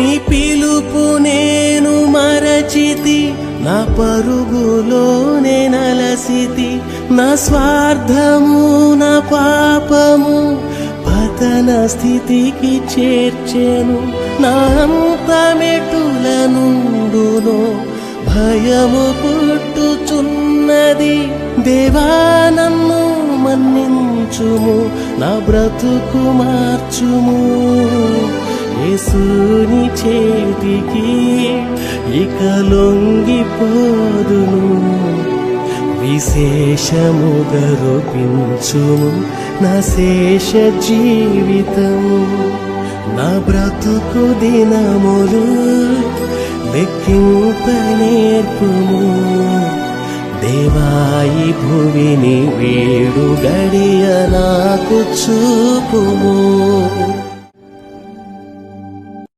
నీ పిలుపు నేను మరచితి, నా పరుగులోనే నలసితి. నా స్వార్థము నా పాపము పతన స్థితికి చేర్చెను. నా అంతమెటుల నుండునో భయము పుట్టుచున్నది. దేవా నన్ను మన్నించుము, నా బ్రతుకు మార్చుము. యేసుని చేతికి ఇక లొంగిపోదును. విశేషముగా రూపించుము నా శేష జీవితం. నా బ్రతుకు దినములు లెక్కింప నేర్పుము. దేవాయి భువిని వేడు గడియ నాకు చూపుము.